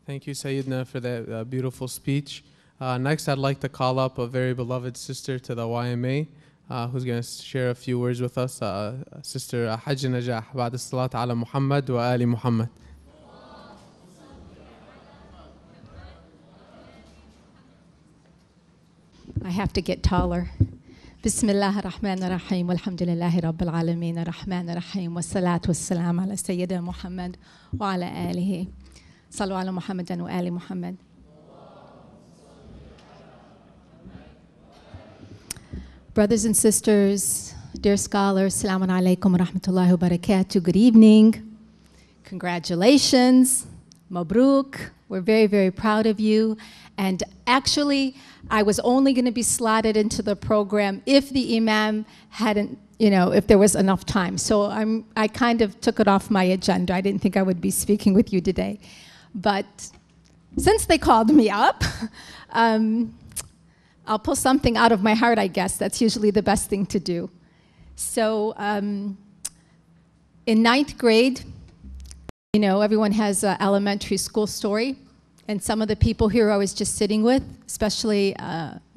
Thank you, Sayyidina, for that beautiful speech. Next, I'd like to call up a very beloved sister to the YMA, who's going to share a few words with us. Sister Hajja Najah بعد الصلاة على محمد وآل محمد. I have to get taller. بسم الله الرحمن الرحيم والحمد لله رب العالمين الرحمن الرحيم والصلاة والسلام على سيدنا محمد وعلى آله. صلوا على محمد وآل محمد. Brothers and sisters, dear scholars, Assalamu alaikum wa rahmatullahi wa barakatuh. Good evening. Congratulations. Mabruk. We're very, very proud of you. And actually, I was only going to be slotted into the program if the imam hadn't, if there was enough time. So I kind of took it off my agenda. I didn't think I would be speaking with you today. But since they called me up, I'll pull something out of my heart, I guess. That's usually the best thing to do. So in 9th grade, everyone has an elementary school story. And some of the people here I was just sitting with, especially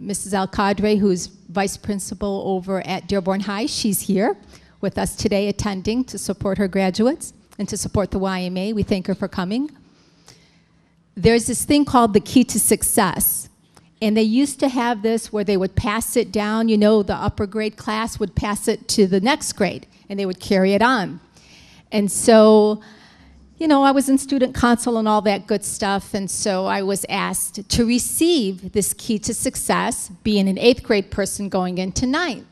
Mrs. Al-Qadre, who's vice principal over at Dearborn High. She's here with us today attending to support her graduates and to support the YMA. We thank her for coming. There's this thing called the key to success. And they used to have this where they would pass it down. The upper grade class would pass it to the next grade, and they would carry it on. And so, I was in student council and all that good stuff, and so I was asked to receive this key to success, being an 8th grade person going into 9th.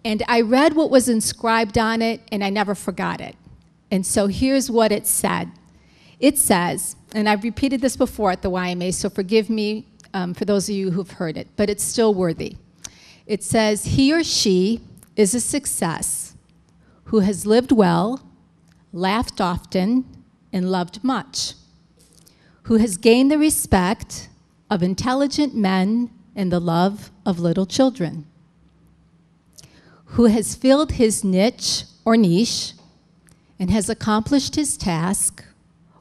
And I read what was inscribed on it, and I never forgot it. And so here's what it said. It says, and I've repeated this before at the YMA, so forgive me for those of you who've heard it, but it's still worthy. It says, he or she is a success who has lived well, laughed often, and loved much, who has gained the respect of intelligent men and the love of little children, who has filled his niche or niche and has accomplished his task,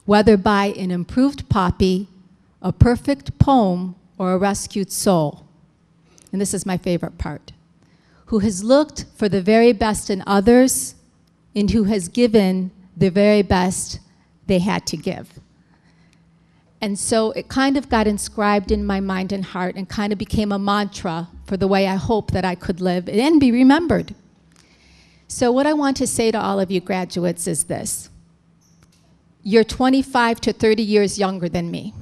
whether by an improved poppy, a perfect poem, or a rescued soul. And this is my favorite part. Who has looked for the very best in others and who has given the very best they had to give. And so it kind of got inscribed in my mind and heart and kind of became a mantra for the way I hope that I could live and be remembered. So what I want to say to all of you graduates is this. You're 25 to 30 years younger than me.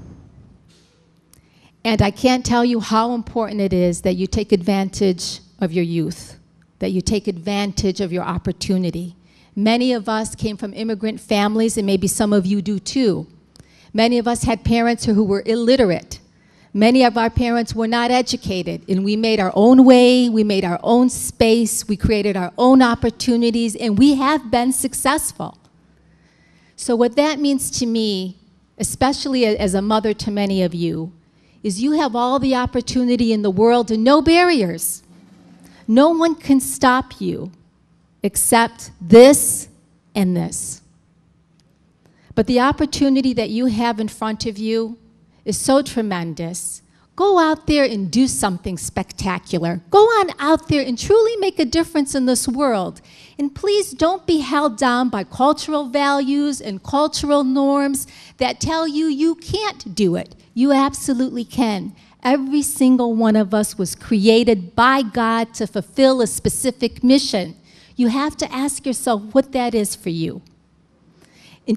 And I can't tell you how important it is that you take advantage of your youth, that you take advantage of your opportunity. Many of us came from immigrant families, and maybe some of you do too. Many of us had parents who were illiterate. Many of our parents were not educated, and we made our own way, we made our own space, we created our own opportunities, and we have been successful. So what that means to me, especially as a mother to many of you, is you have all the opportunity in the world and no barriers. No one can stop you except this and this. But the opportunity that you have in front of you is so tremendous. Go out there and do something spectacular. Go on out there and truly make a difference in this world. And please don't be held down by cultural values and cultural norms that tell you you can't do it. You absolutely can. Every single one of us was created by God to fulfill a specific mission. You have to ask yourself what that is for you.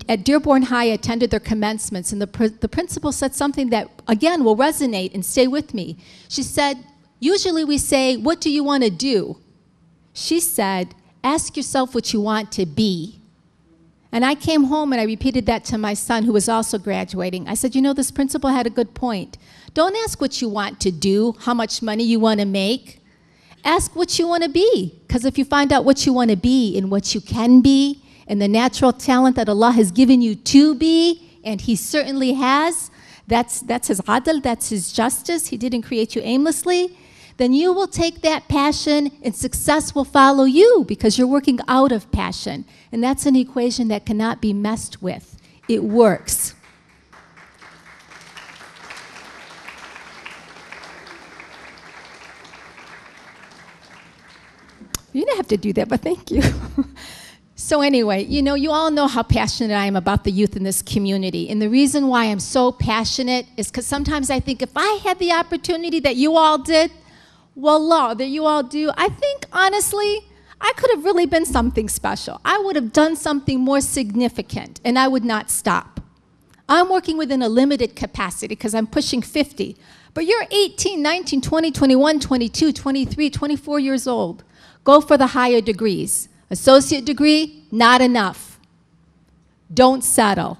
At Dearborn High, I attended their commencements, and the principal said something that, again, will resonate and stay with me. She said, usually we say, what do you want to do? She said, ask yourself what you want to be. And I came home and I repeated that to my son, who was also graduating. I said, this principal had a good point. Don't ask what you want to do, how much money you want to make. Ask what you want to be. Because if you find out what you want to be and what you can be, and the natural talent that Allah has given you to be, and He certainly has, that's His adl, that's His justice. He didn't create you aimlessly. Then you will take that passion and success will follow you because you're working out of passion. And that's an equation that cannot be messed with. It works. You didn't have to do that, but thank you. So anyway, you know, you all know how passionate I am about the youth in this community. And the reason why I'm so passionate is because sometimes I think if I had the opportunity that you all did, wallah, that you all do, I think, honestly, I could have really been something special. I would have done something more significant, and I would not stop. I'm working within a limited capacity because I'm pushing 50. But you're 18, 19, 20, 21, 22, 23, 24 years old. Go for the higher degrees. Associate degree, not enough. Don't settle.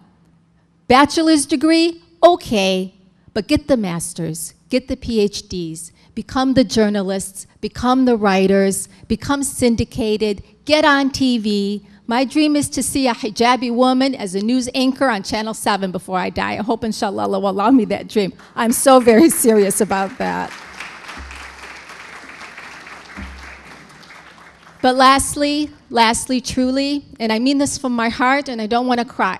Bachelor's degree, okay, but get the masters, get the PhDs, become the journalists, become the writers, become syndicated, get on TV. My dream is to see a hijabi woman as a news anchor on Channel 7 before I die. I hope, inshallah, Allah will allow me that dream. I'm so very serious about that. But lastly, truly, and I mean this from my heart, and I don't want to cry.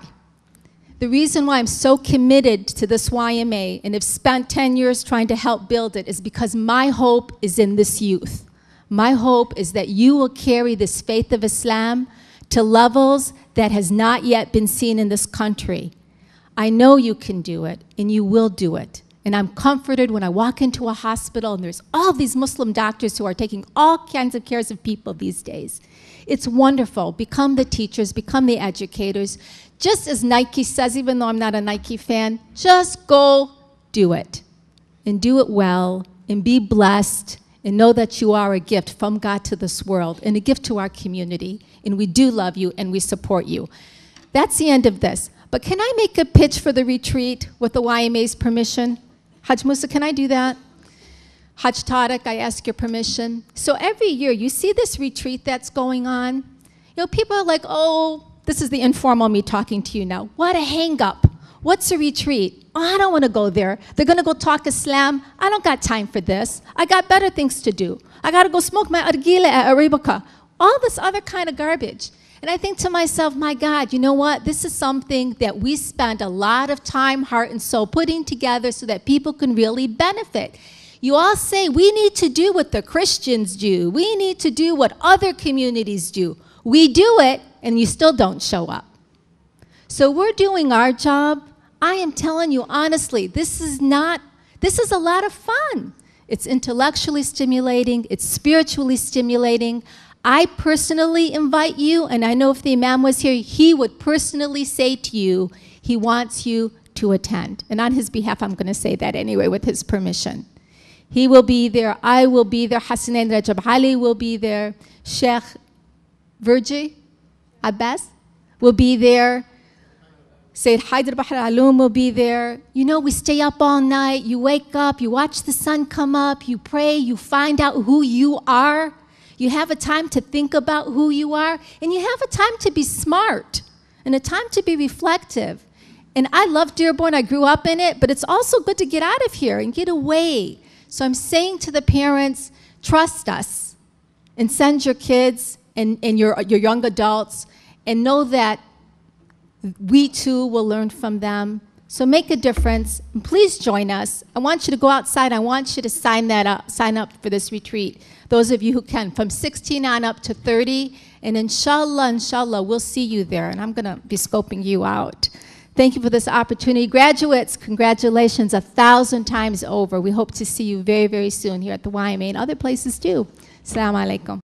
The reason why I'm so committed to this YMA and have spent 10 years trying to help build it is because my hope is in this youth. My hope is that you will carry this faith of Islam to levels that has not yet been seen in this country. I know you can do it, and you will do it. And I'm comforted when I walk into a hospital and there's all these Muslim doctors who are taking all kinds of cares of people these days. It's wonderful. Become the teachers, become the educators. Just as Nike says, even though I'm not a Nike fan, just go do it. And do it well, and be blessed, and know that you are a gift from God to this world, and a gift to our community. And we do love you, and we support you. That's the end of this. But can I make a pitch for the retreat with the YMA's permission? Hajj Musa, can I do that? Hajj Tariq, I ask your permission. So every year, you see this retreat that's going on? You know, people are like, oh, this is the informal me talking to you now. What a hang-up. What's a retreat? Oh, I don't want to go there. They're going to go talk Islam. I don't got time for this. I got better things to do. I got to go smoke my argila at Arabica. All this other kind of garbage. And I think to myself, my God, you know what? This is something that we spend a lot of time, heart, and soul putting together so that people can really benefit. You all say we need to do what the Christians do. We need to do what other communities do. We do it, and you still don't show up. So we're doing our job. I am telling you honestly, this is a lot of fun. It's intellectually stimulating. It's spiritually stimulating. I personally invite you, and I know if the Imam was here, he would personally say to you, he wants you to attend. And on his behalf, I'm going to say that anyway with his permission. He will be there. I will be there. Hassanin Rajab Ali will be there. Sheikh Virji Abbas will be there. Sayyid Haider Bahar Aloom will be there. You know, we stay up all night. You wake up. You watch the sun come up. You pray. You find out who you are. You have a time to think about who you are, and you have a time to be smart, and a time to be reflective. And I love Dearborn, I grew up in it, but it's also good to get out of here and get away. So I'm saying to the parents, trust us, and send your kids and your young adults, and know that we too will learn from them. So make a difference, and please join us. I want you to go outside. I want you to sign up for this retreat. Those of you who can, from 16 on up to 30, and inshallah, we'll see you there, and I'm going to be scoping you out. Thank you for this opportunity. Graduates, congratulations 1,000 times over. We hope to see you very, very soon here at the YMA and other places too. Assalamu alaikum.